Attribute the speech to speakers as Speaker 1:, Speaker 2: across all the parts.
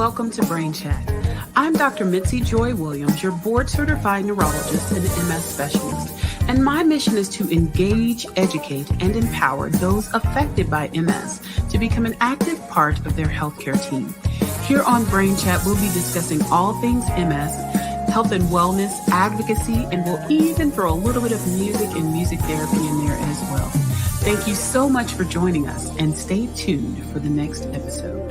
Speaker 1: welcome to Brain Chat. I'm Dr. Mitzi Joy Williams, your board-certified neurologist and MS specialist, and my mission is to engage, educate, and empower those affected by MS to become an active part of their healthcare team. Here on Brain Chat, we'll be discussing all things MS, health and wellness, advocacy, and we'll even throw a little bit of music and music therapy in there as well. Thank you so much for joining us, and stay tuned for the next episode.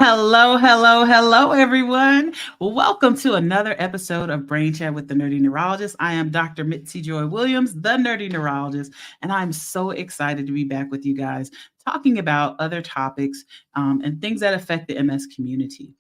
Speaker 1: Hello, everyone. Welcome to another episode of Brain Chat with the Nerdy Neurologist. I am Dr. Mitzi Joy Williams, the Nerdy Neurologist, and I'm so excited to be back with you guys talking about other topics and things that affect the MS community.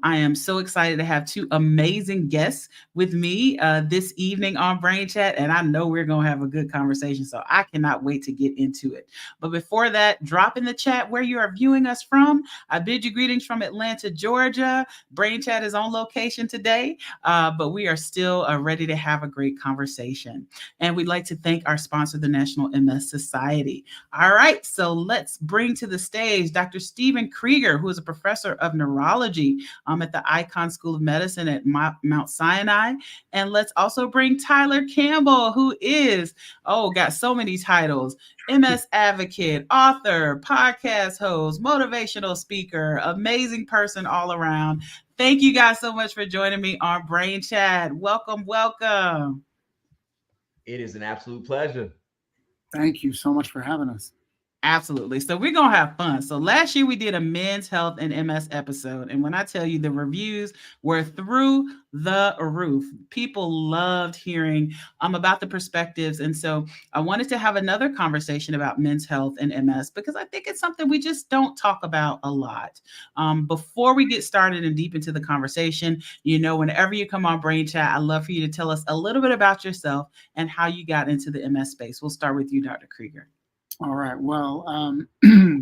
Speaker 1: I am so excited to have two amazing guests with me this evening on Brain Chat, and I know we're going to have a good conversation, so I cannot wait to get into it. But before that, drop in the chat where you are viewing us from. I bid you greetings from Atlanta, Georgia. Brain Chat is on location today, but we are still ready to have a great conversation. And we'd like to thank our sponsor, the National MS Society. All right, so let's bring to the stage Dr. Stephen Krieger, who is a professor of neurology at the Icahn School of Medicine at Mount Sinai. And let's also bring Tyler Campbell, who is, got so many titles: MS advocate, author, podcast host, motivational speaker, amazing person all around. Thank you guys so much for joining me on Brain Chat. Welcome.
Speaker 2: It is an absolute pleasure.
Speaker 3: Thank you so much for having us.
Speaker 1: Absolutely. So we're going to have fun. So last year we did a men's health and MS episode. And when I tell you the reviews were through the roof, people loved hearing about the perspectives. And so I wanted to have another conversation about men's health and MS because I think it's something we just don't talk about a lot. Before we get started and deep into the conversation, whenever you come on Brain Chat, I'd love for you to tell us a little bit about yourself and how you got into the MS space. We'll start with you, Dr. Krieger.
Speaker 3: All right. Well,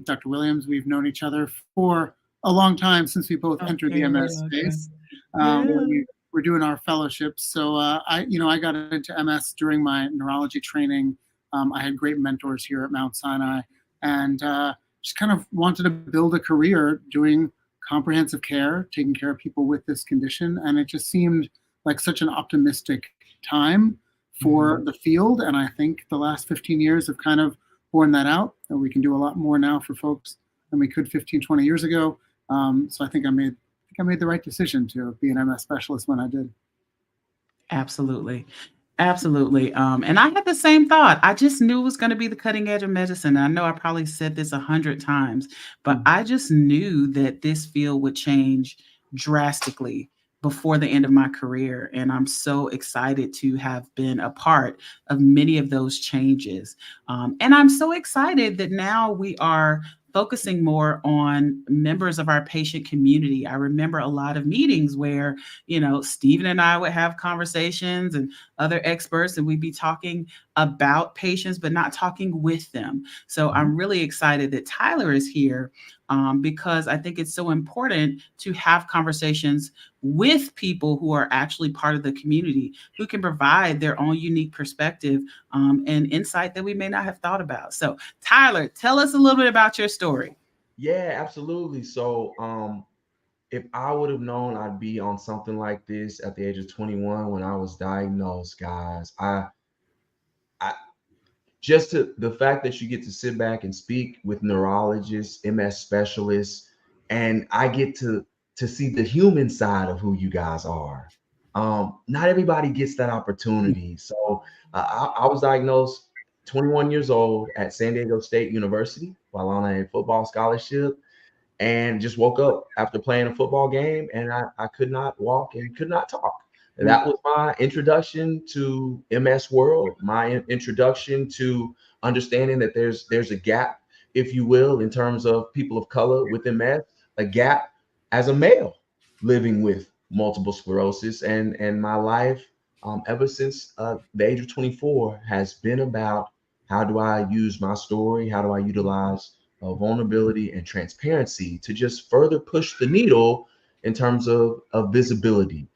Speaker 3: Dr. Williams, we've known each other for a long time since we both entered the MS space. We're doing our fellowships. So I got into MS during my neurology training. I had great mentors here at Mount Sinai, and just kind of wanted to build a career doing comprehensive care, taking care of people with this condition. And it just seemed like such an optimistic time for the field. And I think the last 15 years have kind of borne that out, and we can do a lot more now for folks than we could 15, 20 years ago. So I think I made the right decision to be an MS specialist when I did.
Speaker 1: Absolutely. And I had the same thought. I just knew it was going to be the cutting edge of medicine. I know I probably said this 100 times, but I just knew that this field would change drastically before the end of my career. And I'm so excited to have been a part of many of those changes. And I'm so excited that now we are focusing more on members of our patient community. I remember a lot of meetings where, Stephen and I would have conversations and other experts, and we'd be talking about patients, but not talking with them. So I'm really excited that Tyler is here because I think it's so important to have conversations with people who are actually part of the community, who can provide their own unique perspective and insight that we may not have thought about. So Tyler, tell us a little bit about your story.
Speaker 2: Yeah, absolutely. So if I would have known I'd be on something like this at the age of 21 when I was diagnosed, guys, I just the fact that you get to sit back and speak with neurologists, MS specialists, and I get to see the human side of who you guys are. Not everybody gets that opportunity. So I was diagnosed 21 years old at San Diego State University while on a football scholarship, and just woke up after playing a football game, and I could not walk and could not talk. That was my introduction to MS world, my introduction to understanding that there's a gap, if you will, in terms of people of color with MS, a gap as a male living with multiple sclerosis. And my life ever since the age of 24 has been about how do I use my story, how do I utilize vulnerability and transparency to just further push the needle in terms of visibility.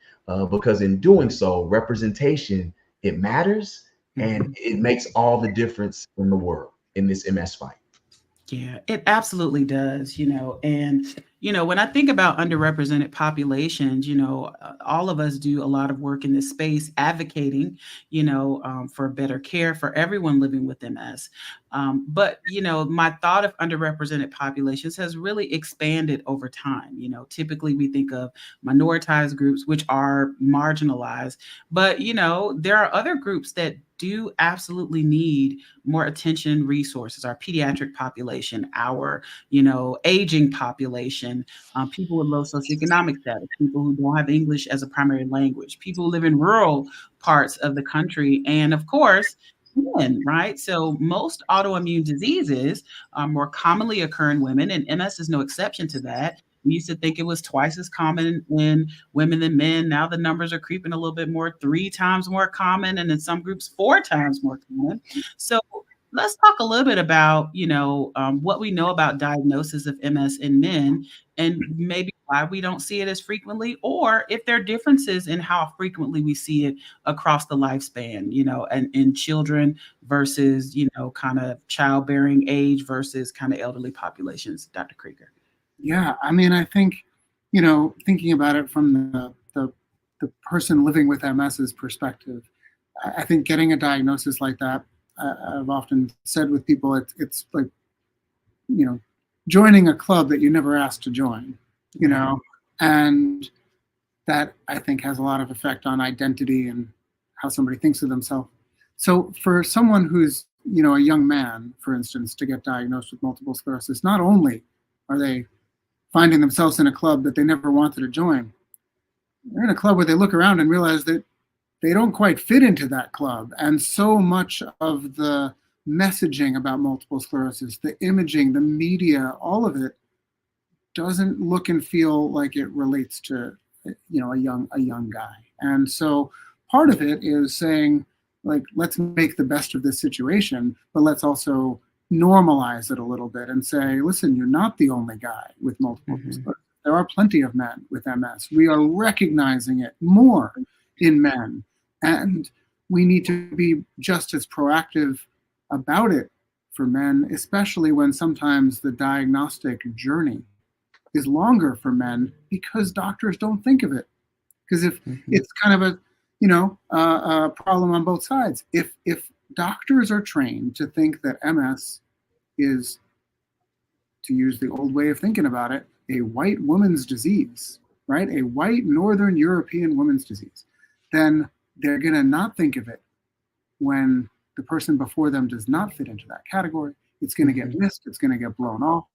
Speaker 2: Because in doing so, representation, it matters And it makes all the difference in the world in this MS fight.
Speaker 1: Yeah, it absolutely does, and when I think about underrepresented populations, all of us do a lot of work in this space advocating, for better care for everyone living with MS. But, my thought of underrepresented populations has really expanded over time. Typically we think of minoritized groups, which are marginalized, but, there are other groups that do absolutely need more attention, resources, our pediatric population, our, aging population, people with low socioeconomic status, people who don't have English as a primary language, people who live in rural parts of the country, and of course, men, right? So most autoimmune diseases more commonly occur in women, and MS is no exception to that. We used to think it was twice as common in women than men. Now the numbers are creeping a little bit more, 3 times more common, and in some groups, 4 times more common. So let's talk a little bit about, what we know about diagnosis of MS in men and maybe why we don't see it as frequently, or if there are differences in how frequently we see it across the lifespan, and in children versus, kind of childbearing age versus kind of elderly populations. Dr. Krieger.
Speaker 3: Yeah, I mean, I think, thinking about it from the person living with MS's perspective, I think getting a diagnosis like that, I've often said with people, it's like, joining a club that you never asked to join, and that I think has a lot of effect on identity and how somebody thinks of themselves. So for someone who's, a young man, for instance, to get diagnosed with multiple sclerosis, not only are they finding themselves in a club that they never wanted to join, they're in a club where they look around and realize that they don't quite fit into that club. And so much of the messaging about multiple sclerosis, the imaging, the media, all of it doesn't look and feel like it relates to, a young guy. And so part of it is saying, like, let's make the best of this situation, but let's also normalize it a little bit and say, listen, you're not the only guy with multiple sclerosis. There are plenty of men with MS. We are recognizing it more in men, and we need to be just as proactive about it for men, especially when sometimes the diagnostic journey is longer for men because doctors don't think of it. Because if it's kind of a problem on both sides. If doctors are trained to think that MS is, to use the old way of thinking about it, a white woman's disease, right? A white Northern European woman's disease, then they're going to not think of it when the person before them does not fit into that category. It's going to get missed. It's going to get blown off.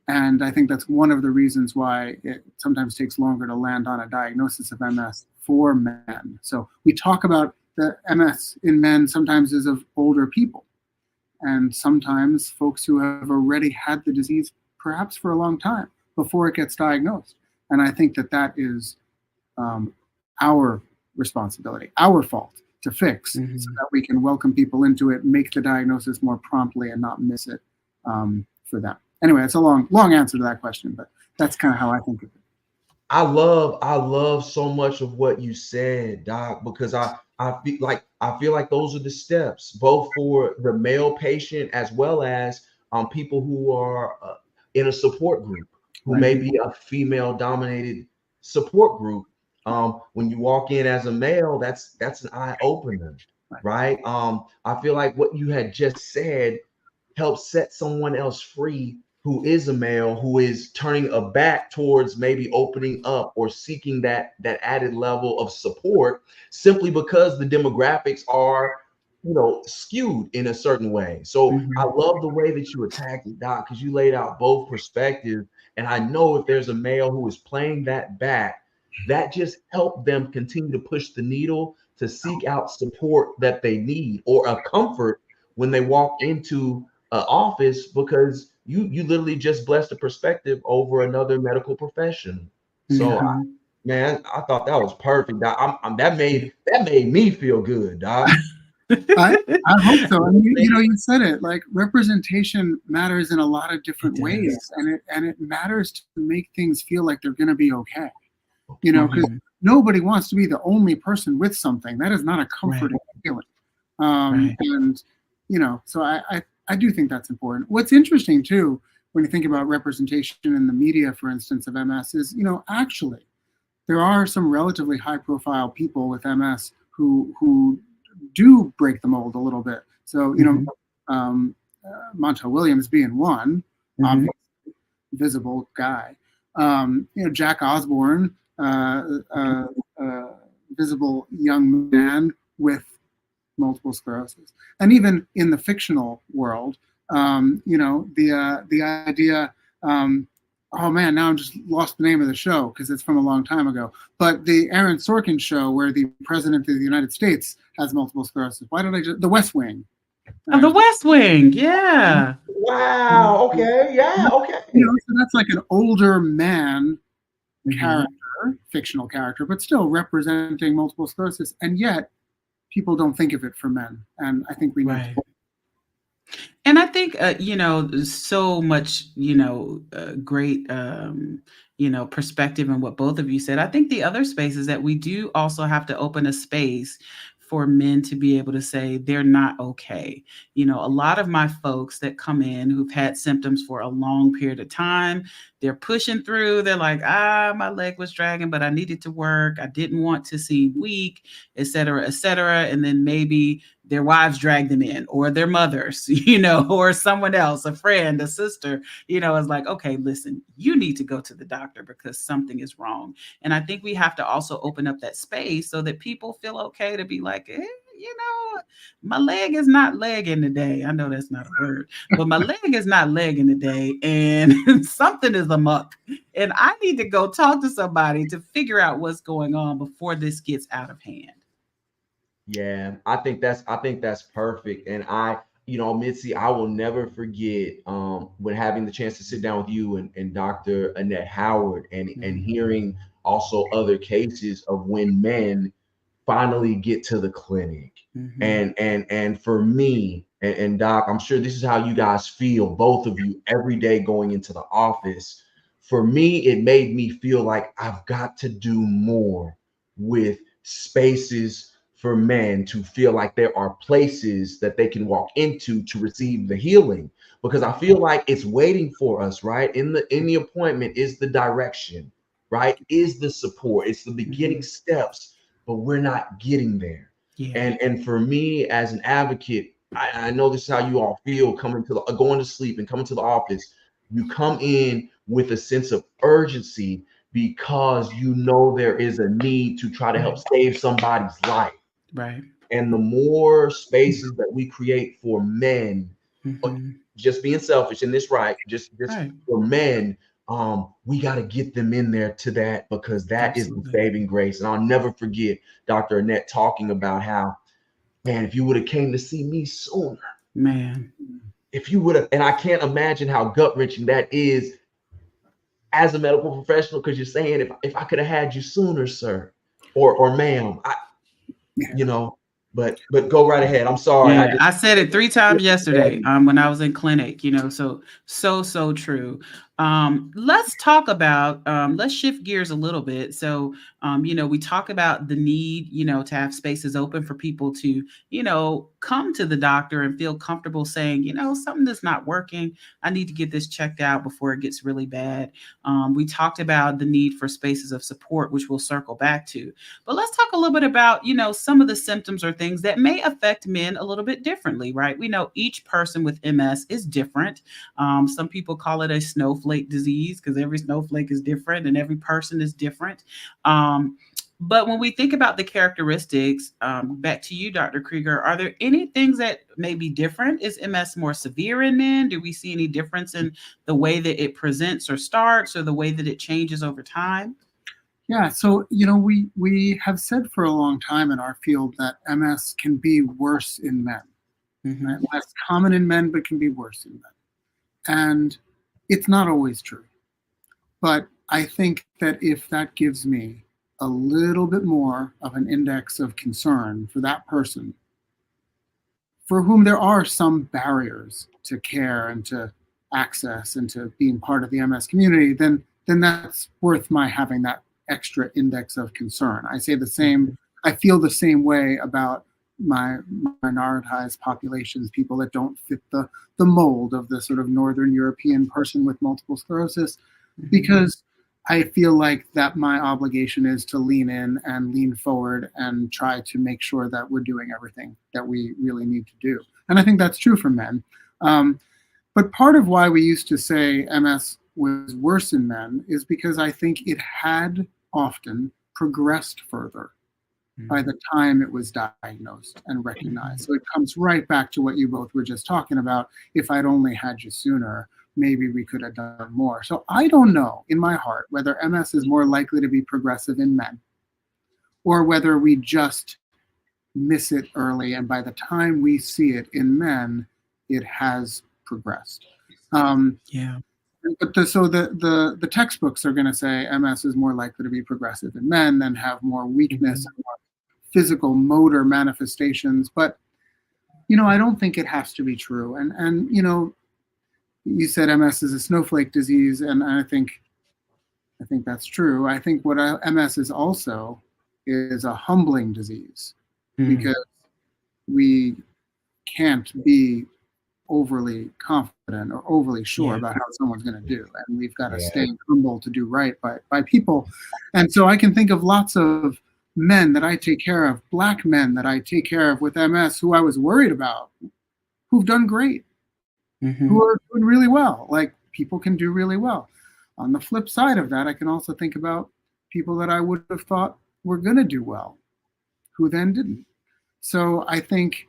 Speaker 3: And I think that's one of the reasons why it sometimes takes longer to land on a diagnosis of MS for men. So we talk about the MS in men sometimes is of older people, and sometimes folks who have already had the disease perhaps for a long time before it gets diagnosed. And I think that is our responsibility, our fault to fix, so that we can welcome people into it, make the diagnosis more promptly, and not miss it for them. Anyway, it's a long answer to that question, but that's kind of how I think of it.
Speaker 2: I love so much of what you said, Doc, because I feel like those are the steps, both for the male patient as well as people who are in a support group, who may be a female-dominated support group. When you walk in as a male, that's an eye opener, right? I feel like what you had just said helps set someone else free who is a male, who is turning a back towards maybe opening up or seeking that added level of support, simply because the demographics are, skewed in a certain way. So I love the way that you attacked it, Doc, because you laid out both perspectives. And I know if there's a male who is playing that back, that just helped them continue to push the needle to seek out support that they need, or a comfort when they walk into an office, because you literally just blessed a perspective over another medical profession. So man, I thought that was perfect, Doc. That made me feel good, Doc.
Speaker 3: I hope so. I mean, you said it, like, representation matters in a lot of different ways, and it matters to make things feel like they're going to be okay. Because nobody wants to be the only person with something. That is not a comforting feeling. And so I do think that's important. What's interesting too, when you think about representation in the media, for instance, of MS, is actually there are some relatively high-profile people with MS who do break the mold a little bit. So Montel Williams being one, obviously visible guy. Jack Osborne, visible young man with multiple sclerosis, and even in the fictional world, the idea. Oh man, now I'm just lost the name of the show because it's from a long time ago. But the Aaron Sorkin show where the president of the United States has multiple sclerosis. Why did I just The West Wing?
Speaker 1: The West Wing, yeah.
Speaker 2: Wow. Okay. Yeah. Okay.
Speaker 3: So that's like an older man character, fictional character, but still representing multiple sclerosis, and yet people don't think of it for men, and I think we need to.
Speaker 1: And I think, so much, great, perspective in what both of you said. I think the other space is that we do also have to open a space for men to be able to say they're not okay. A lot of my folks that come in who've had symptoms for a long period of time, they're pushing through. They're like, my leg was dragging, but I needed to work. I didn't want to seem weak, et cetera, et cetera. And then maybe their wives drag them in, or their mothers, or someone else, a friend, a sister, is like, okay, listen, you need to go to the doctor because something is wrong. And I think we have to also open up that space so that people feel okay to be like, my leg is not legging today. I know that's not a word, but my leg is not legging today, and something is amok. And I need to go talk to somebody to figure out what's going on before this gets out of hand.
Speaker 2: Yeah, I think that's perfect. And Mitzi, I will never forget when having the chance to sit down with you and Dr. Annette Howard and hearing also other cases of when men finally get to the clinic. And for me and Doc, I'm sure this is how you guys feel, both of you, every day going into the office. For me, it made me feel like I've got to do more with spaces for men to feel like there are places that they can walk into to receive the healing, because I feel like it's waiting for us, right? In the appointment is the direction, right? Is the support, it's the beginning steps, but we're not getting there. And for me as an advocate, I know this is how you all feel going to sleep and coming to the office. You come in with a sense of urgency because you know there is a need to try to help save somebody's life.
Speaker 1: Right.
Speaker 2: And the more spaces that we create for men, just being selfish in this, right? Just for men, we got to get them in there to that, because that is the saving grace. And I'll never forget Dr. Annette talking about how, man, if you would have came to see me sooner,
Speaker 1: man,
Speaker 2: if you would have, and I can't imagine how gut-wrenching that is as a medical professional, because you're saying, if I could have had you sooner, sir, or ma'am, but go right ahead. I'm sorry.
Speaker 1: Yeah, I said it 3 times yesterday when I was in clinic, so true. Let's talk about, let's shift gears a little bit. So, we talk about the need, to have spaces open for people to, come to the doctor and feel comfortable saying, something is not working. I need to get this checked out before it gets really bad. We talked about the need for spaces of support, which we'll circle back to. But let's talk a little bit about, some of the symptoms or things that may affect men a little bit differently, right? We know each person with MS is different. Some people call it a snowflake disease because every snowflake is different and every person is different. But when we think about the characteristics, back to you, Dr. Krieger, are there any things that may be different? Is MS more severe in men? Do we see any difference in the way that it presents or starts, or the way that it changes over time?
Speaker 3: Yeah, so we have said for a long time in our field that MS can be worse in men. Right? Less common in men, but can be worse in men. And it's not always true. But I think that if that gives me a little bit more of an index of concern for that person, for whom there are some barriers to care and to access and to being part of the MS community, then that's worth my having that extra index of concern. I say the same, I feel the same way about minoritized populations, people that don't fit the mold of the sort of Northern European person with multiple sclerosis, because I feel like that my obligation is to lean in and lean forward and try to make sure that we're doing everything that we really need to do. And I think that's true for men. But part of why we used to say MS was worse in men is because I think it had often progressed further by the time it was diagnosed and recognized. So it comes right back to what you both were just talking about. If I'd only had you sooner, maybe we could have done more. So I don't know in my heart whether MS is more likely to be progressive in men or whether we just miss it early, and by the time we see it in men, it has progressed.
Speaker 1: Yeah.
Speaker 3: But the textbooks are going to say MS is more likely to be progressive in men and have more weakness and more physical motor manifestations. But I don't think it has to be true. And you said MS is a snowflake disease, and I think that's true. I think what MS is also is a humbling disease because we can't be overly confident or overly sure about how someone's going to do, and we've got to stay humble to do right by people. And so I can think of lots of men that I take care of, Black men that I take care of with MS, who I was worried about, who've done great, who are doing really well. Like, people can do really well. On the flip side of that, I can also think about people that I would have thought were going to do well, who then didn't. So I think,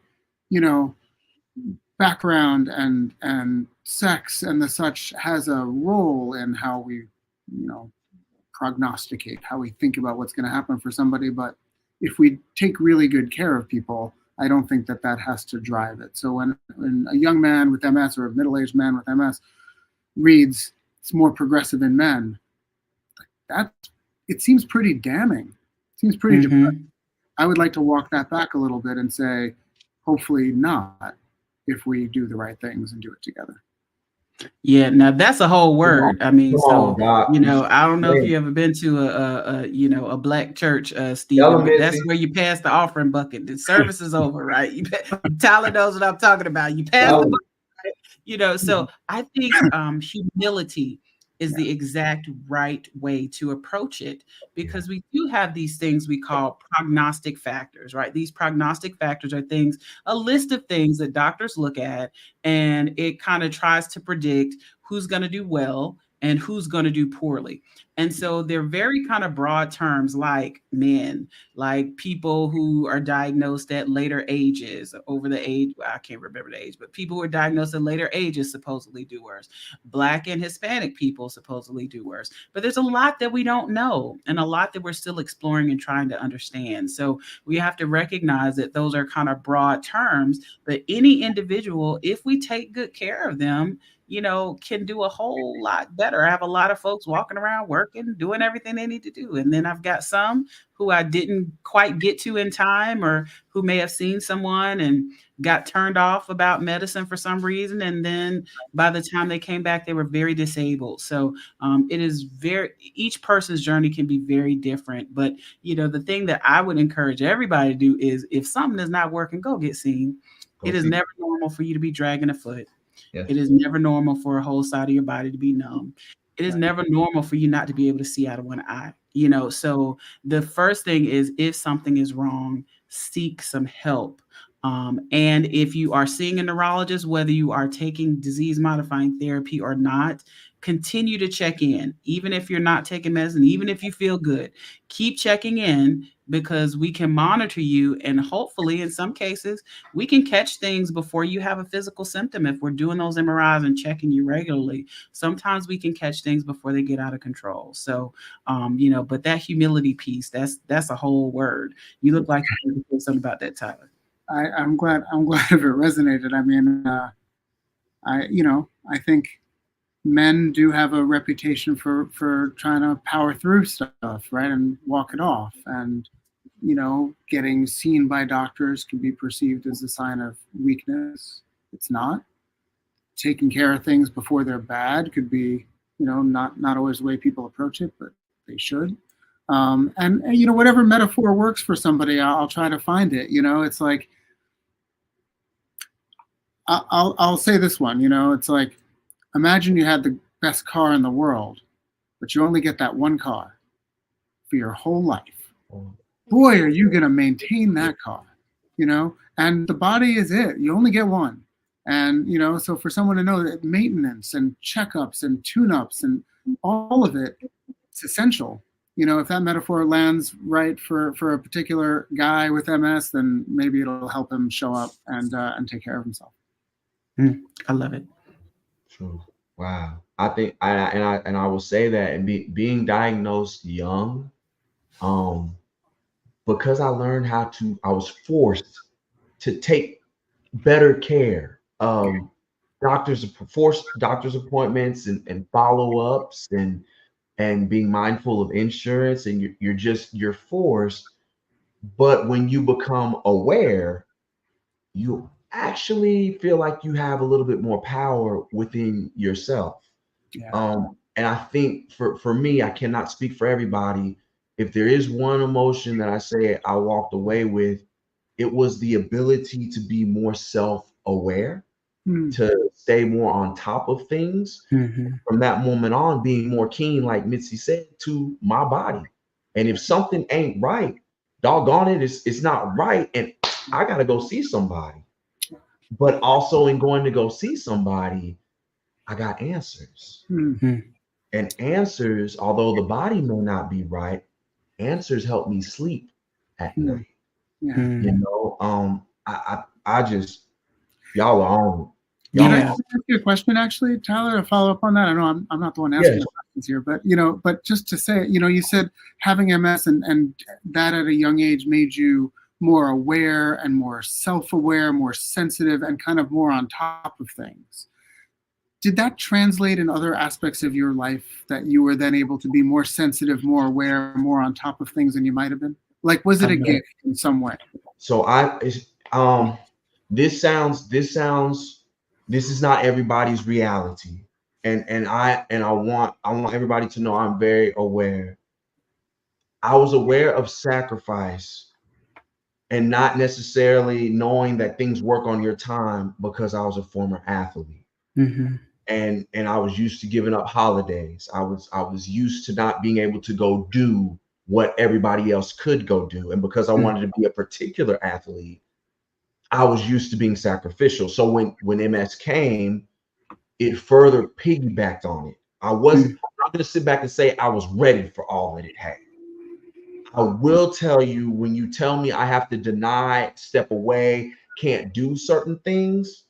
Speaker 3: background and sex and the such has a role in how we, prognosticate, how we think about what's going to happen for somebody. But if we take really good care of people, I don't think that has to drive it. So when a young man with MS or a middle-aged man with MS reads it's more progressive in men, it seems pretty damning. It seems pretty depressing. I would like to walk that back a little bit and say, hopefully not, if we do the right things and do it together.
Speaker 1: Yeah, now that's a whole word. I mean, so
Speaker 2: God.
Speaker 1: I don't know if you ever been to a Black church, Stephen, but that's where you pass the offering bucket. The service is over, right? Tyler knows what I'm talking about. You pass the bucket, right? So I think humility is the exact right way to approach it, because we do have these things we call prognostic factors, right? These prognostic factors are a list of things that doctors look at, and it kind of tries to predict who's going to do well and who's going to do poorly. And so they're very kind of broad terms, like men, like people who are diagnosed at later ages, over the age, well, I can't remember the age, but people who are diagnosed at later ages supposedly do worse. Black and Hispanic people supposedly do worse. But there's a lot that we don't know, and a lot that we're still exploring and trying to understand. So we have to recognize that those are kind of broad terms, but any individual, if we take good care of them, can do a whole lot better. I have a lot of folks walking around working, doing everything they need to do. And then I've got some who I didn't quite get to in time, or who may have seen someone and got turned off about medicine for some reason. And then by the time they came back, they were very disabled. So each person's journey can be very different. But, the thing that I would encourage everybody to do is, if something is not working, go get seen. It is never normal for you to be dragging a foot. Yes. It is never normal for a whole side of your body to be numb. It is never normal for you not to be able to see out of one eye. So the first thing is, if something is wrong, seek some help. And if you are seeing a neurologist, whether you are taking disease modifying therapy or not, continue to check in. Even if you're not taking medicine, even if you feel good, keep checking in, because we can monitor you, and hopefully in some cases we can catch things before you have a physical symptom. If we're doing those MRIs and checking you regularly, sometimes we can catch things before they get out of control. So but that humility piece, that's a whole word. You look like you want to say something about that, Tyler.
Speaker 3: I'm glad if it resonated. I mean, I think men do have a reputation for trying to power through stuff, right, and walk it off. And getting seen by doctors can be perceived as a sign of weakness. It's not. Taking care of things before they're bad could be, not always the way people approach it, but they should. And whatever metaphor works for somebody, I'll try to find it. It's like, I'll say this one. It's like, imagine you had the best car in the world, but you only get that one car for your whole life. Boy, are you going to maintain that car, And the body is it. You only get one. And, so for someone to know that maintenance and checkups and tune-ups and all of it, it's essential. If that metaphor lands right for a particular guy with MS, then maybe it'll help him show up and take care of himself.
Speaker 1: I love it.
Speaker 2: True. Wow. I think I will say that, and being diagnosed young, because I learned I was forced to take better care. Forced doctor's appointments and follow-ups and being mindful of insurance, and you're forced. But when you become aware, you actually feel like you have a little bit more power within yourself.
Speaker 3: Yeah.
Speaker 2: And I think for me, I cannot speak for everybody. If there is one emotion that I say I walked away with, it was the ability to be more self-aware, to stay more on top of things. From that moment on, being more keen, like Mitzi said, to my body. And if something ain't right, doggone it, it's not right, and I gotta go see somebody. But also in going to go see somebody, I got answers. And answers, although the body may not be right, answers help me sleep at night.
Speaker 3: Yeah.
Speaker 2: I just, y'all are on.
Speaker 3: Can I ask you a question, actually, Tyler, to follow up on that? I know I'm not the one asking the questions here, but just to say, you said having MS and that at a young age made you more aware and more self-aware, more sensitive, and kind of more on top of things. Did that translate in other aspects of your life, that you were then able to be more sensitive, more aware, more on top of things than you might have been? Like, was it a gift in some way?
Speaker 2: So this is not everybody's reality. And I want everybody to know I'm very aware. I was aware of sacrifice and not necessarily knowing that things work on your time, because I was a former athlete. And I was used to giving up holidays. I was used to not being able to go do what everybody else could go do. And because I wanted to be a particular athlete, I was used to being sacrificial. So when MS came, it further piggybacked on it. I'm not going to sit back and say I was ready for all that it had. I will tell you, when you tell me I have to deny, step away, can't do certain things,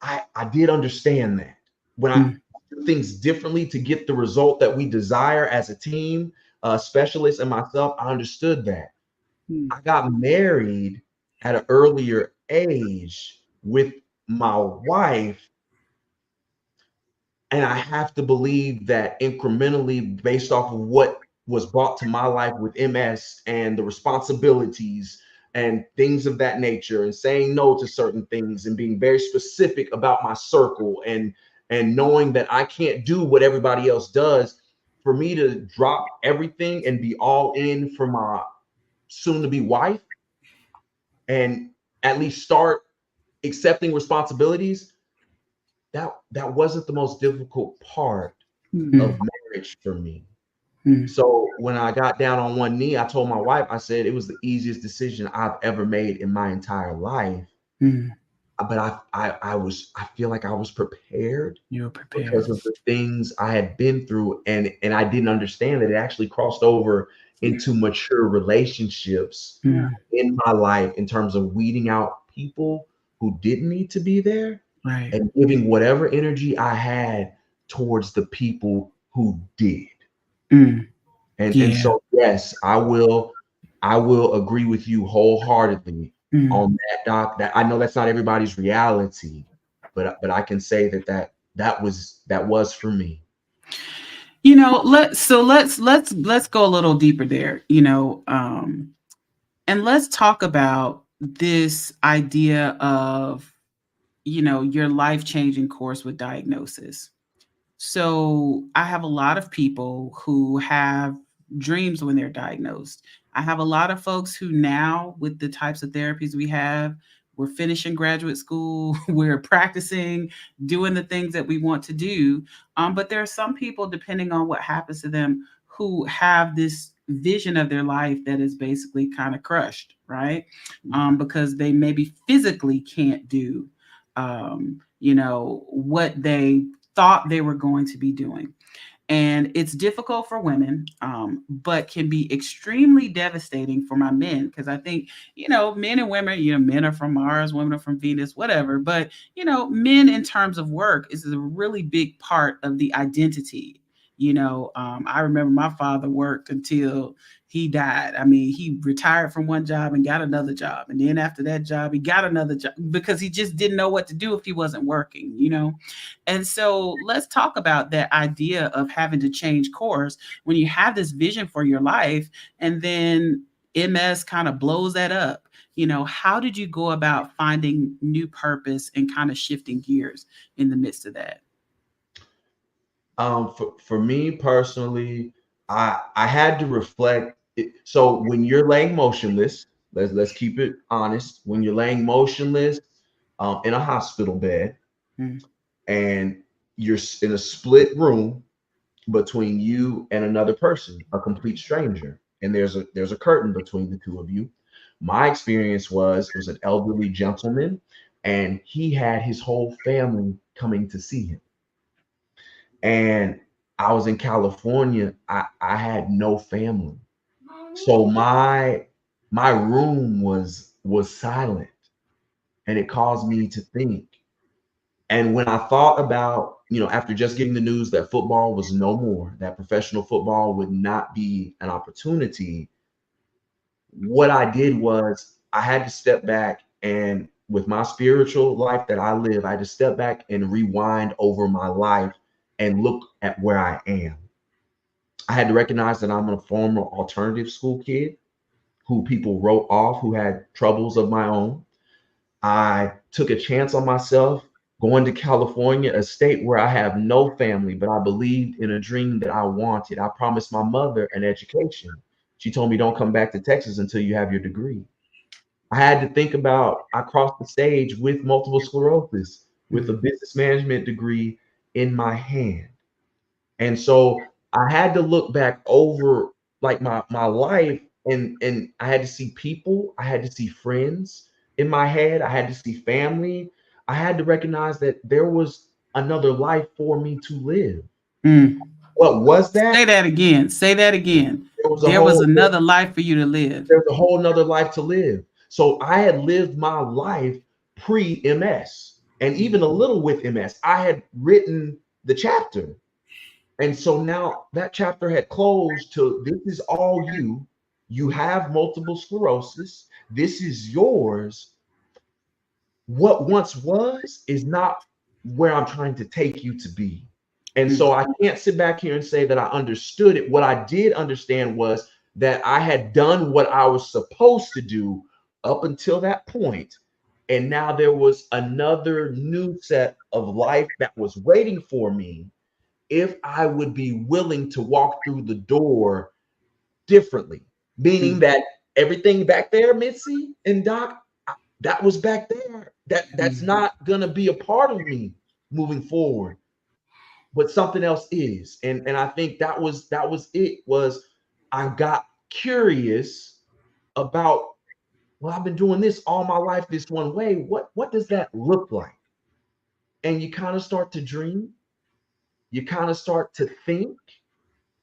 Speaker 2: I did understand that. When I do things differently to get the result that we desire as a team, specialists and myself, I understood that. I got married at an earlier age with my wife, and I have to believe that incrementally, based off of what was brought to my life with MS and the responsibilities and things of that nature, and saying no to certain things and being very specific about my circle, and knowing that I can't do what everybody else does, for me to drop everything and be all in for my soon to be wife, and at least start accepting responsibilities, that wasn't the most difficult part of marriage for me. So when I got down on one knee, I told my wife, I said it was the easiest decision I've ever made in my entire life. But I feel like I was prepared.
Speaker 1: You were prepared
Speaker 2: because of the things I had been through, and I didn't understand that it actually crossed over into mature relationships in my life, in terms of weeding out people who didn't need to be there, and giving whatever energy I had towards the people who did. And so yes, I will agree with you wholeheartedly on that, Doc. That I know that's not everybody's reality, but I can say that was for me.
Speaker 1: Let's go a little deeper there, and let's talk about this idea of, your life-changing course with diagnosis. So I have a lot of people who have dreams when they're diagnosed. I have a lot of folks who now, with the types of therapies we have, we're finishing graduate school, we're practicing, doing the things that we want to do. But there are some people, depending on what happens to them, who have this vision of their life that is basically kind of crushed, right? Because they maybe physically can't do, what they thought they were going to be doing. And it's difficult for women, but can be extremely devastating for my men, because I think, men and women, men are from Mars, women are from Venus, whatever. But men in terms of work is a really big part of the identity. I remember my father worked until he died. I mean, he retired from one job and got another job, and then after that job he got another job, because he just didn't know what to do if he wasn't working. And so let's talk about that idea of having to change course when you have this vision for your life, and then MS kind of blows that up. How did you go about finding new purpose and kind of shifting gears in the midst of that?
Speaker 2: For me personally, I had to reflect. So when you're laying motionless, let's keep it honest. When you're laying motionless, in a hospital bed, and you're in a split room between you and another person, a complete stranger, and there's a curtain between the two of you. My experience was, it was an elderly gentleman, and he had his whole family coming to see him. And I was in California. I had no family. So my room was silent, and it caused me to think. And when I thought about, after just getting the news that football was no more, that professional football would not be an opportunity, what I did was I had to step back, and with my spiritual life that I live, I had to step back and rewind over my life and look at where I am. I had to recognize that I'm a former alternative school kid who people wrote off, who had troubles of my own. I took a chance on myself going to California, a state where I have no family, but I believed in a dream that I wanted. I promised my mother an education. She told me, don't come back to Texas until you have your degree. I had to think about, I crossed the stage with multiple sclerosis, with a business management degree in my hand. And so I had to look back over like my life, and I had to see people, I had to see friends in my head, I had to see family. I had to recognize that there was another life for me to live.
Speaker 1: Mm.
Speaker 2: What was that?
Speaker 1: Say that again. Say that again.
Speaker 2: There was a
Speaker 1: There was
Speaker 2: whole
Speaker 1: another life for you to live.
Speaker 2: there's a whole nother life to live. So I had lived my life pre-MS, and even a little with MS. I had written the chapter. And so now that chapter had closed to, this is all you. You have multiple sclerosis. This is yours. What once was is not where I'm trying to take you to be. And so I can't sit back here and say that I understood it. What I did understand was that I had done what I was supposed to do up until that point. And now there was another new set of life that was waiting for me if I would be willing to walk through the door differently, meaning that everything back there, Mitzi and Doc, that was back there. That's not gonna be a part of me moving forward, but something else is. And I think that was I got curious about, well, I've been doing this all my life this one way. What does that look like? And you kind of start to dream, you kind of start to think,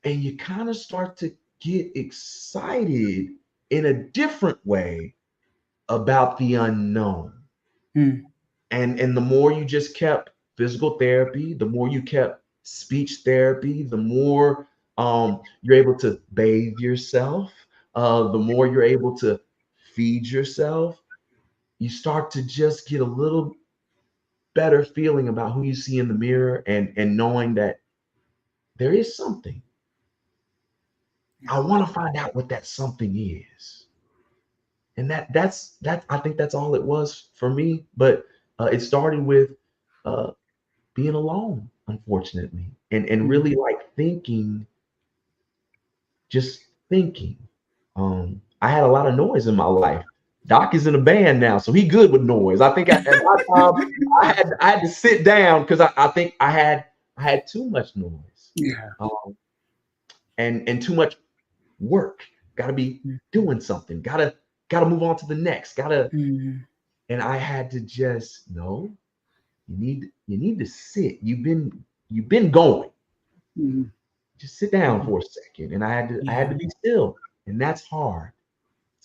Speaker 2: and you kind of start to get excited in a different way about the unknown. And the more you just kept physical therapy, the more you kept speech therapy, the more you're able to bathe yourself, the more you're able to feed yourself, you start to just get a little better feeling about who you see in the mirror, and knowing that there is something. I want to find out what that something is. And that's I think that's all it was for me. But it started with being alone, unfortunately, and really like thinking, just thinking. I had a lot of noise in my life. Doc is in a band now, so he good with noise. I think at my time I had to sit down because I think I had too much noise.
Speaker 3: Yeah.
Speaker 2: And too much work. Got to be doing something. Gotta move on to the next. And I had to just no. You need to sit. You've been going.
Speaker 3: Mm-hmm.
Speaker 2: Just sit down for a second. And I had to be still. And that's hard.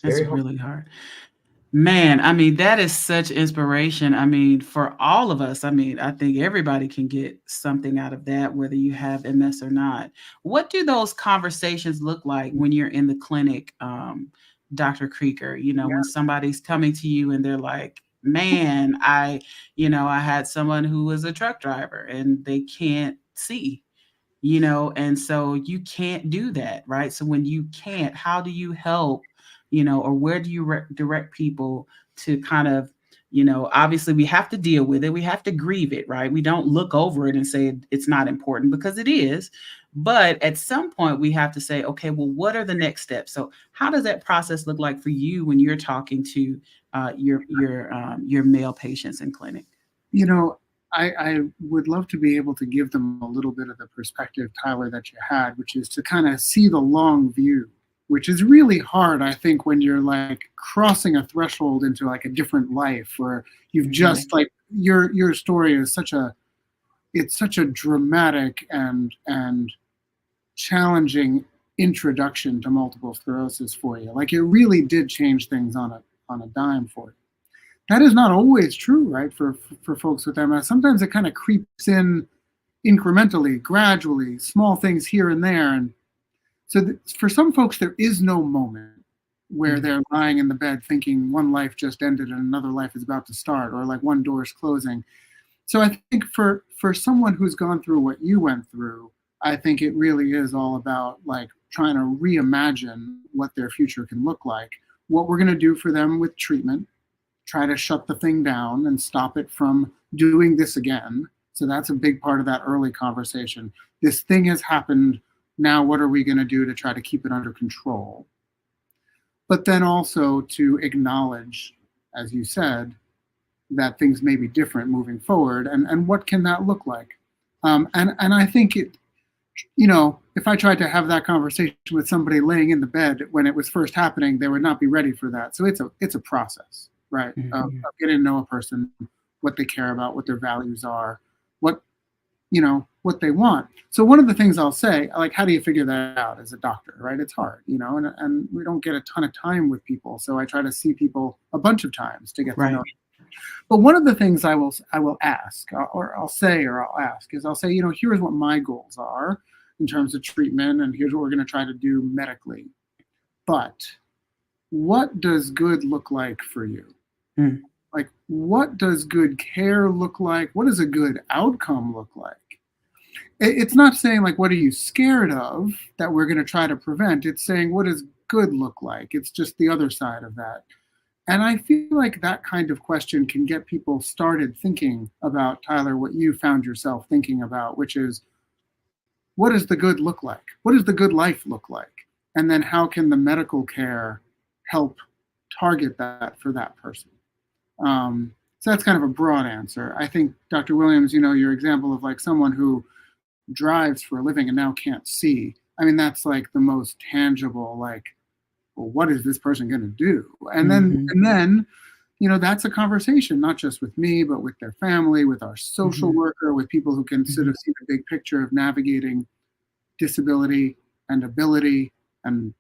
Speaker 1: It's really hard. Man, I mean, that is such inspiration. I mean, for all of us, I mean, I think everybody can get something out of that, whether you have MS or not. What do those conversations look like when you're in the clinic, Dr. Krieger? You know, when somebody's coming to you and they're like, man, I had someone who was a truck driver and they can't see, and so you can't do that, right? So when you can't, how do you help, or where do you direct people to kind of, obviously we have to deal with it. We have to grieve it, right? We don't look over it and say it's not important because it is. But at some point we have to say, okay, well, what are the next steps? So how does that process look like for you when you're talking to your male patients in clinic?
Speaker 3: I would love to be able to give them a little bit of the perspective, Tyler, that you had, which is to kind of see the long view, which is really hard, I think, when you're like crossing a threshold into like a different life, or you've just like your story is such a dramatic and challenging introduction to multiple sclerosis for you. Like it really did change things on a dime for you. That is not always true, right, for folks with MS. Sometimes it kind of creeps in incrementally, gradually, small things here and there. And so for some folks, there is no moment where they're lying in the bed thinking one life just ended and another life is about to start, or like one door is closing. So I think for someone who's gone through what you went through, I think it really is all about like trying to reimagine what their future can look like, what we're going to do for them with treatment, try to shut the thing down and stop it from doing this again. So that's a big part of that early conversation. This thing has happened. Now, what are we going to do to try to keep it under control? But then also to acknowledge, as you said, that things may be different moving forward. And what can that look like? And I think it, if I tried to have that conversation with somebody laying in the bed when it was first happening, they would not be ready for that. So it's a process. Right, of getting to know a person, what they care about, what their values are, what they want. So one of the things I'll say, like, how do you figure that out as a doctor, right? It's hard, and we don't get a ton of time with people. So I try to see people a bunch of times to get to know them. But one of the things I will ask, or I'll ask is I'll say, here's what my goals are in terms of treatment, and here's what we're going to try to do medically. But what does good look like for you? Like, what does good care look like? What does a good outcome look like? It's not saying like, what are you scared of that we're going to try to prevent? It's saying, what does good look like? It's just the other side of that. And I feel like that kind of question can get people started thinking about, Tyler, what you found yourself thinking about, which is, what does the good look like? What does the good life look like? And then how can the medical care help target that for that person? So that's kind of a broad answer. I think, Dr. Williams, your example of like someone who drives for a living and now can't see, I mean, that's like the most tangible, like, well, what is this person going to do? And then, that's a conversation, not just with me, but with their family, with our social worker, with people who can sort of see the big picture of navigating disability and ability and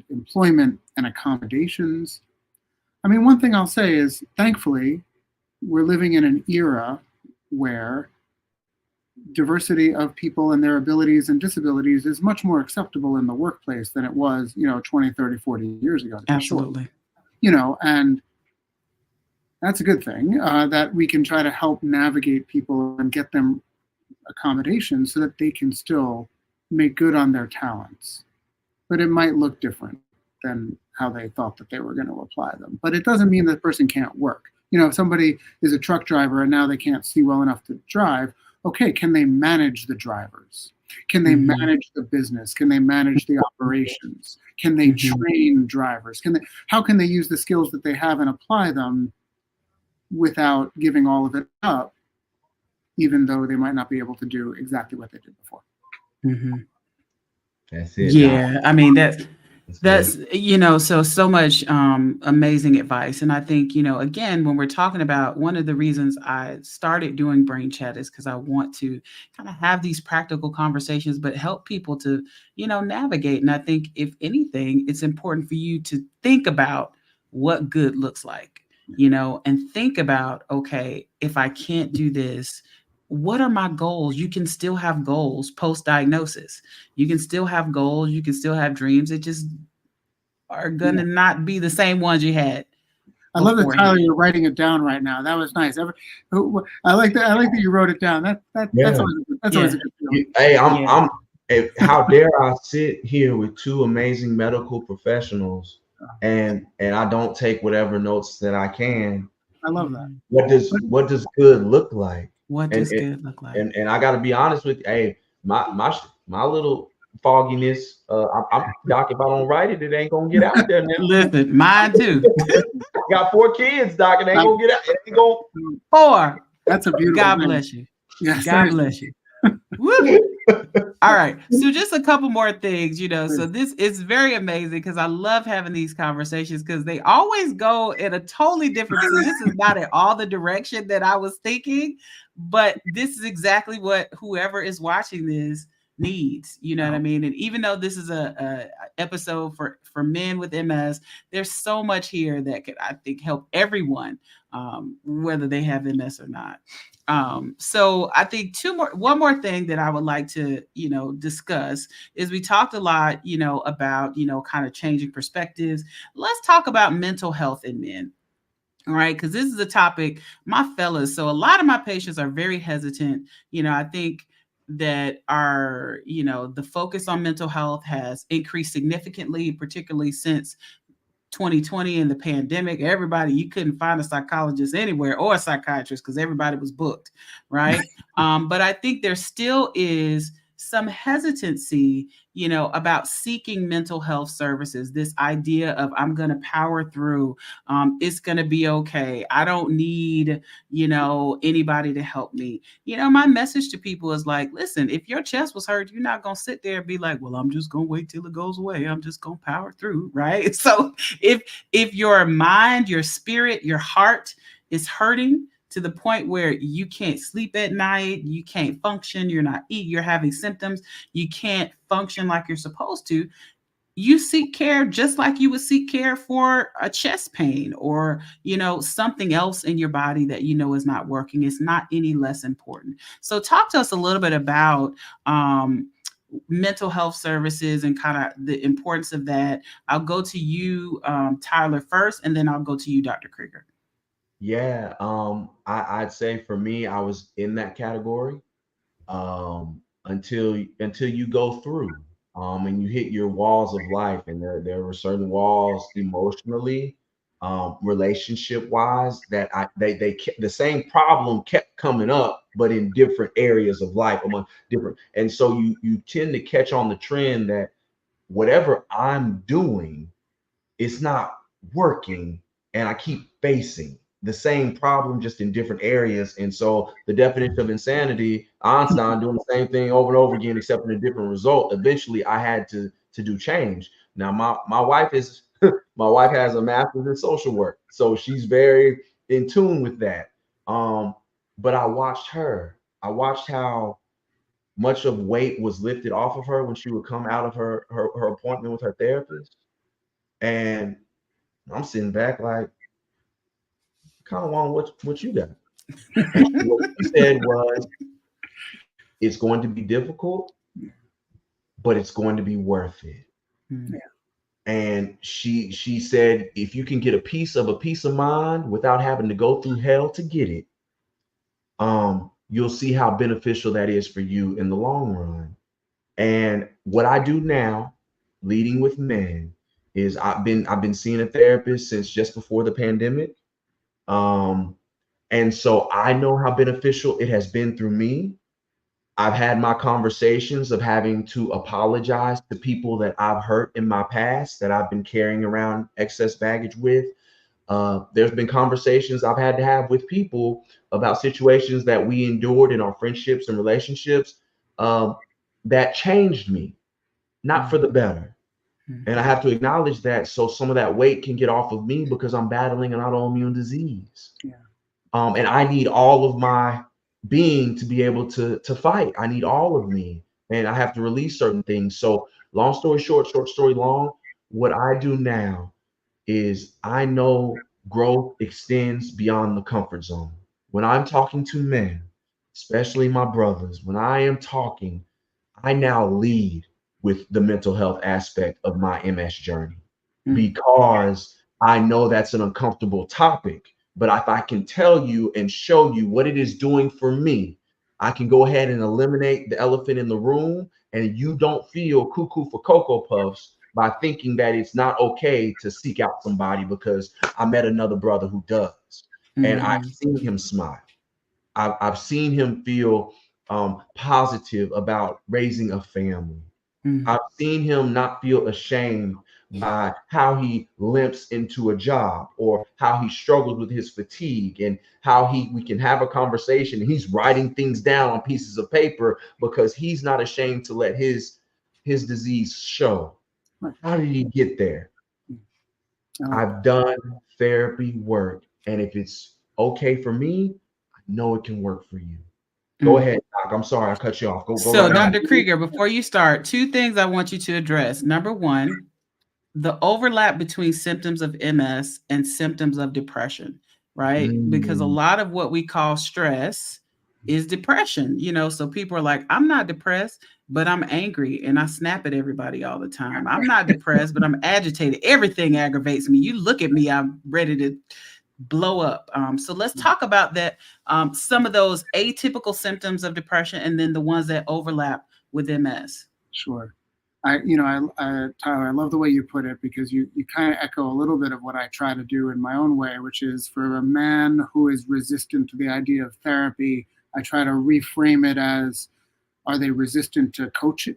Speaker 3: employment and accommodations. I mean, one thing I'll say is, thankfully, we're living in an era where diversity of people and their abilities and disabilities is much more acceptable in the workplace than it was, 20, 30, 40 years ago.
Speaker 1: Absolutely.
Speaker 3: And that's a good thing, that we can try to help navigate people and get them accommodations so that they can still make good on their talents. But it might look different than how they thought that they were going to apply them. But it doesn't mean that the person can't work. If somebody is a truck driver and now they can't see well enough to drive, okay, can they manage the drivers? Can they manage the business? Can they manage the operations? Can they train drivers? How can they use the skills that they have and apply them without giving all of it up, even though they might not be able to do exactly what they did before?
Speaker 2: That's it.
Speaker 1: Yeah,
Speaker 2: Doc.
Speaker 1: I mean that's
Speaker 2: it.
Speaker 1: so much amazing advice. And I think, again, when we're talking about, one of the reasons I started doing Brain Chat is because I want to kind of have these practical conversations, but help people to, navigate. And I think, if anything, it's important for you to think about what good looks like, and think about, okay, if I can't do this, what are my goals? You can still have goals post diagnosis. You can still have goals. You can still have dreams. It just are going to not be the same ones you had.
Speaker 3: I love that, Tyler, you're writing it down right now. That was nice. I like that. I like that you wrote it down. That's always a good feeling.
Speaker 2: Hey, how dare I sit here with two amazing medical professionals and I don't take whatever notes that I can.
Speaker 3: I love that.
Speaker 2: What does good look like?
Speaker 1: What does good look like?
Speaker 2: And I got to be honest with you. Hey, my little fogginess. I'm Doc. If I don't write it, it ain't gonna get out there now.
Speaker 1: Listen, mine too.
Speaker 2: I got 4 kids, Doc, and they ain't gonna get out. It ain't gonna.
Speaker 1: 4.
Speaker 3: That's a beautiful.
Speaker 1: God bless you.
Speaker 3: Yes,
Speaker 1: God bless you. Woo. All right. So just a couple more things, so this is very amazing, because I love having these conversations, because they always go in a totally different. So this is not at all the direction that I was thinking, but this is exactly what whoever is watching this needs. You know what I mean? And even though this is a episode for men with MS, there's so much here that could, I think, help everyone, whether they have MS or not. So I think one more thing that I would like to, discuss is, we talked a lot, about, kind of changing perspectives. Let's talk about mental health in men. All right. Because this is a topic, my fellas. So a lot of my patients are very hesitant. I think that the focus on mental health has increased significantly, particularly since 2020 and the pandemic. You couldn't find a psychologist anywhere, or a psychiatrist, because everybody was booked, right? But I think there still is some hesitancy, about seeking mental health services. This idea of, I'm going to power through, it's going to be okay. I don't need, anybody to help me. My message to people is like, listen, if your chest was hurt, you're not going to sit there and be like, well, I'm just going to wait till it goes away. I'm just going to power through, right? So if your mind, your spirit, your heart is hurting to the point where you can't sleep at night, you can't function, you're not eating, you're having symptoms, you can't function like you're supposed to, you seek care just like you would seek care for a chest pain, or, something else in your body that is not working. It's not any less important. So talk to us a little bit about mental health services and kind of the importance of that. I'll go to you, Tyler, first, and then I'll go to you, Dr. Krieger.
Speaker 2: Yeah, I'd say for me, I was in that category until you go through and you hit your walls of life, and there were certain walls emotionally, relationship wise, that they kept, the same problem kept coming up, but in different areas of life, among different, and so you tend to catch on the trend that whatever I'm doing, it's not working, and I keep facing the same problem, just in different areas. And so the definition of insanity, Einstein doing the same thing over and over again, accepting a different result. Eventually I had to do change. Now my wife is my wife has a master's in social work, so she's very in tune with that. But I watched how much of weight was lifted off of her when she would come out of her appointment with her therapist. And I'm sitting back like, kind of want what you got. And what she said was, it's going to be difficult, but it's going to be worth it.
Speaker 1: Mm-hmm.
Speaker 2: And she said, if you can get a piece of mind without having to go through hell to get it, you'll see how beneficial that is for you in the long run. And what I do now, leading with men, is I've been seeing a therapist since just before the pandemic. And so I know how beneficial it has been through me. I've had my conversations of having to apologize to people that I've hurt in my past, that I've been carrying around excess baggage with. There's been conversations I've had to have with people about situations that we endured in our friendships and relationships, that changed me, not for the better. And I have to acknowledge that, so some of that weight can get off of me, because I'm battling an autoimmune disease.
Speaker 3: Yeah.
Speaker 2: And I need all of my being to be able to fight. I need all of me, and I have to release certain things. So long story short, short story long, what I do now is I know growth extends beyond the comfort zone. When I'm talking to men, especially my brothers, when I am talking, I now lead with the mental health aspect of my MS journey, because I know that's an uncomfortable topic. But if I can tell you and show you what it is doing for me, I can go ahead and eliminate the elephant in the room, and you don't feel cuckoo for Cocoa Puffs by thinking that it's not okay to seek out somebody because I met another brother who does. And I've seen him smile. I've seen him feel positive about raising a family. I've seen him not feel ashamed by how he limps into a job, or how he struggles with his fatigue, and how we can have a conversation and he's writing things down on pieces of paper because he's not ashamed to let his disease show. How did he get there? I've done therapy work, and if it's okay for me, I know it can work for you. Go ahead, Doc. I'm sorry I cut you off. Go
Speaker 1: So,
Speaker 2: right ahead.
Speaker 1: Dr. Krieger, before you start, two things I want you to address. Number one, the overlap between symptoms of MS and symptoms of depression, right? Because a lot of what we call stress is depression, so people are like, I'm not depressed, but I'm angry and I snap at everybody all the time. I'm not depressed, but I'm agitated. Everything aggravates me. You look at me, I'm ready to blow up. So let's talk about that. Some of those atypical symptoms of depression, and then the ones that overlap with MS.
Speaker 3: Sure. Tyler, I love the way you put it, because you kind of echo a little bit of what I try to do in my own way, which is, for a man who is resistant to the idea of therapy, I try to reframe it as, are they resistant to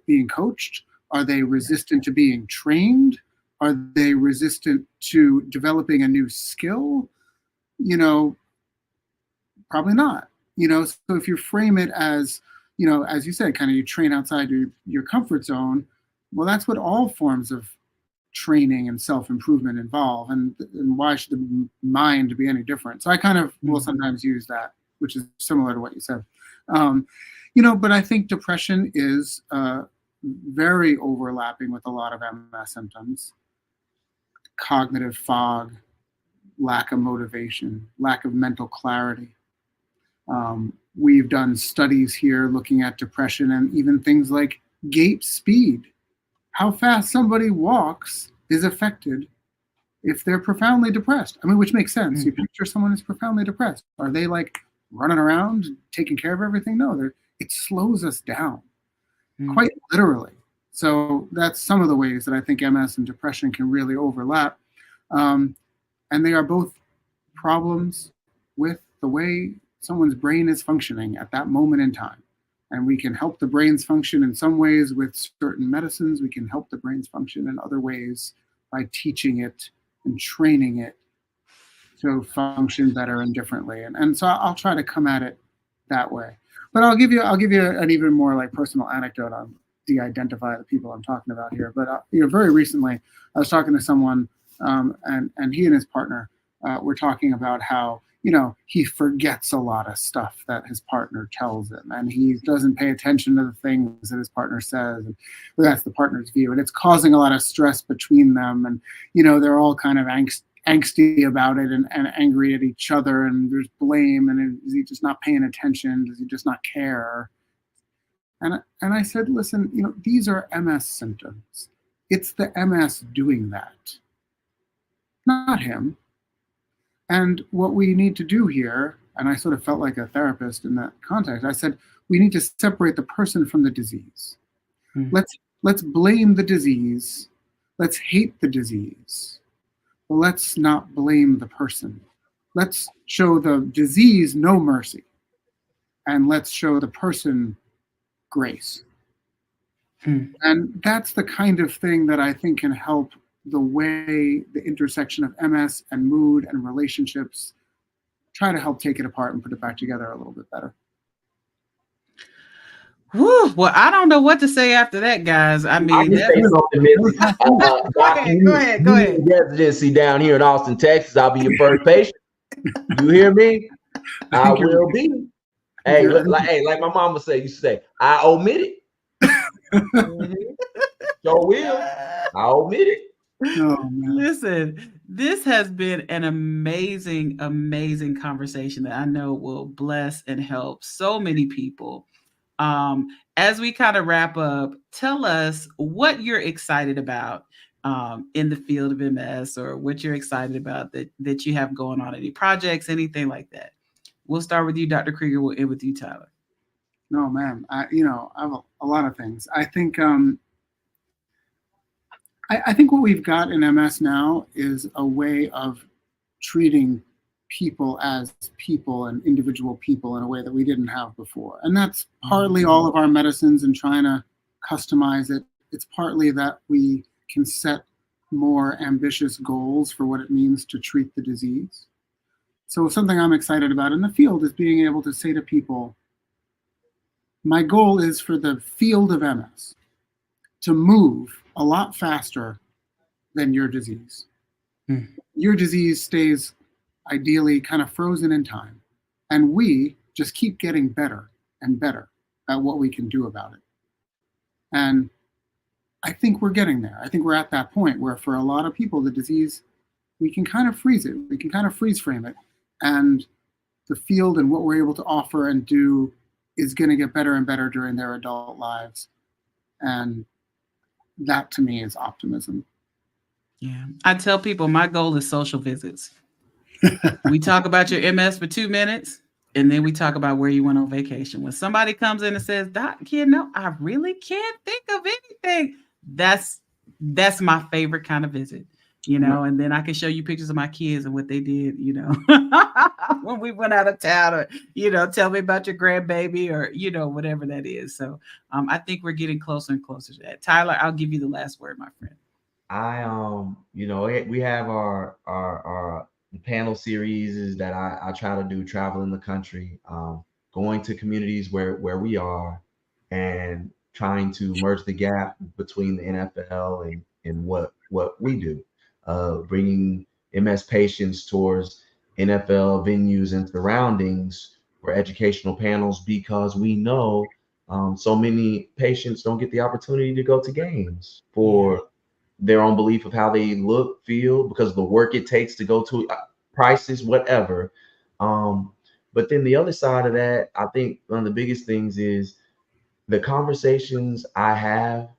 Speaker 3: being coached? Are they resistant to being trained? Are they resistant to developing a new skill? Probably not. So if you frame it as, as you said, kind of you train outside your comfort zone, well, that's what all forms of training and self-improvement involve. And why should the mind be any different? So I kind of will sometimes use that, which is similar to what you said. But I think depression is very overlapping with a lot of MS symptoms. Cognitive fog, lack of motivation, lack of mental clarity. We've done studies here looking at depression and even things like gait speed. How fast somebody walks is affected if they're profoundly depressed. I mean, which makes sense. You picture someone who's profoundly depressed. Are they like running around, taking care of everything? No, it slows us down, quite literally. So that's some of the ways that I think MS and depression can really overlap. And they are both problems with the way someone's brain is functioning at that moment in time. And we can help the brains function in some ways with certain medicines. We can help the brains function in other ways by teaching it and training it to function better and differently. And so I'll try to come at it that way. But I'll give you an even more like personal anecdote on de-identify the people I'm talking about here. But very recently, I was talking to someone, and he and his partner were talking about how he forgets a lot of stuff that his partner tells him, and he doesn't pay attention to the things that his partner says. And that's the partner's view, and it's causing a lot of stress between them. And they're all kind of angsty about it and angry at each other, and there's blame. And is he just not paying attention? Does he just not care? And I said, listen, these are MS symptoms. It's the MS doing that, not him. And what we need to do here, and I sort of felt like a therapist in that context, I said, we need to separate the person from the disease. Let's blame the disease. Let's hate the disease. But let's not blame the person. Let's show the disease no mercy. And let's show the person grace.
Speaker 1: And
Speaker 3: that's the kind of thing that I think can help the way the intersection of MS and mood and relationships try to help take it apart and put it back together a little bit better.
Speaker 1: Whew, well, I don't know what to say after that, guys. I mean,
Speaker 2: I can say something, Missy.
Speaker 1: Go ahead.
Speaker 2: Residency down here in Austin, Texas. I'll be your first patient. You hear me? I will be. Hey, like my mama say, you say, I omit it. So will. I omit it.
Speaker 3: Oh,
Speaker 1: listen, this has been an amazing, amazing conversation that I know will bless and help so many people. As we kind of wrap up, tell us what you're excited about in the field of MS, or what you're excited about that you have going on, any projects, anything like that. We'll start with you, Dr. Krieger. We'll end with you, Tyler.
Speaker 3: No, man. I have a lot of things. I think I think what we've got in MS now is a way of treating people as people and individual people in a way that we didn't have before. And that's partly all of our medicines and trying to customize it. It's partly that we can set more ambitious goals for what it means to treat the disease. So something I'm excited about in the field is being able to say to people, my goal is for the field of MS to move a lot faster than your disease. Your disease stays ideally kind of frozen in time, and we just keep getting better and better at what we can do about it. And I think we're getting there. I think we're at that point where for a lot of people, the disease, we can kind of freeze it. We can kind of freeze frame it. And the field and what we're able to offer and do is going to get better and better during their adult lives. And that to me is optimism.
Speaker 1: Yeah. I tell people my goal is social visits. We talk about your MS for 2 minutes, and then we talk about where you went on vacation. When somebody comes in and says, Doc, I really can't think of anything. That's my favorite kind of visit, and then I can show you pictures of my kids and what they did, when we went out of town, or, tell me about your grandbaby, or, whatever that is. So I think we're getting closer and closer to that. Tyler, I'll give you the last word, my friend.
Speaker 2: We have our panel series is that I try to do, traveling the country, going to communities where we are, and trying to merge the gap between the NFL and what we do, bringing MS patients towards NFL venues and surroundings for educational panels, because we know so many patients don't get the opportunity to go to games for their own belief of how they look, feel, because of the work it takes to go to prices, whatever. But then the other side of that, I think one of the biggest things is the conversations I have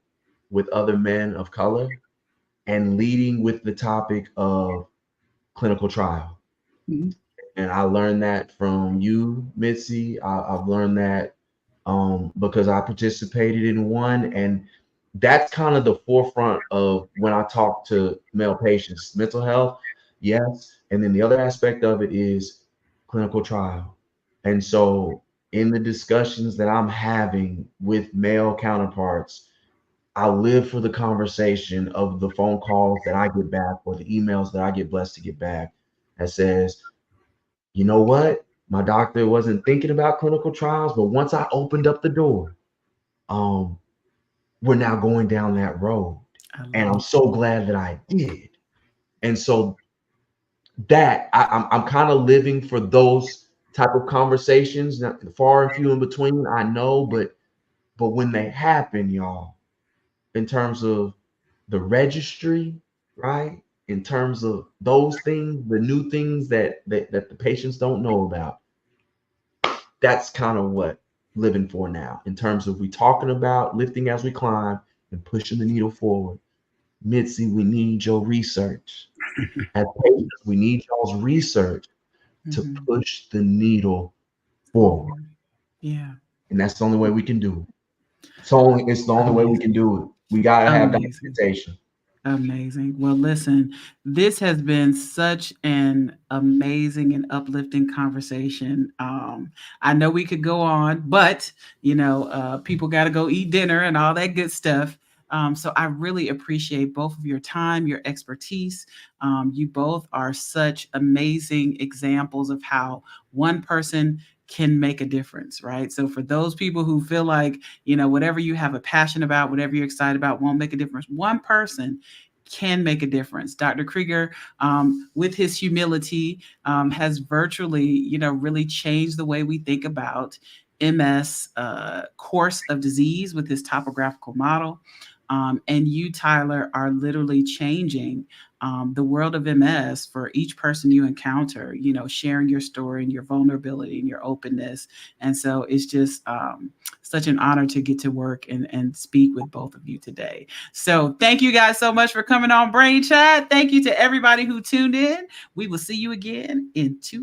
Speaker 2: with other men of color, and leading with the topic of clinical trial. Mm-hmm. And I learned that from you, Mitzi. I've learned that because I participated in one, and that's kind of the forefront of when I talk to male patients. Mental health, yes. And then the other aspect of it is clinical trial. And so in the discussions that I'm having with male counterparts, I live for the conversation of the phone calls that I get back, or the emails that I get blessed to get back, that says, you know what? My doctor wasn't thinking about clinical trials, but once I opened up the door, we're now going down that road. And I'm so glad that I did. And so that I'm kind of living for those type of conversations, not far and few in between, I know, but when they happen, y'all, in terms of the registry, right? In terms of those things, the new things that the patients don't know about, that's kind of what living for now, in terms of we talking about lifting as we climb and pushing the needle forward. Mitzi, we need your research. As patients, we need y'all's research to push the needle forward.
Speaker 1: Yeah.
Speaker 2: And that's the only way we can do it. It's the only way we can do it. We gotta have documentation.
Speaker 1: Amazing. Well, listen, this has been such an amazing and uplifting conversation. I know we could go on, but people got to go eat dinner and all that good stuff. So I really appreciate both of your time, your expertise. You both are such amazing examples of how one person can make a difference, right? So for those people who feel like, whatever you have a passion about, whatever you're excited about won't make a difference, one person can make a difference. Dr. Krieger, with his humility, has virtually, really changed the way we think about MS course of disease with his topographical model. And you, Tyler, are literally changing the world of MS for each person you encounter, sharing your story and your vulnerability and your openness. And so it's just such an honor to get to work and speak with both of you today. So thank you guys so much for coming on Brain Chat. Thank you to everybody who tuned in. We will see you again in 2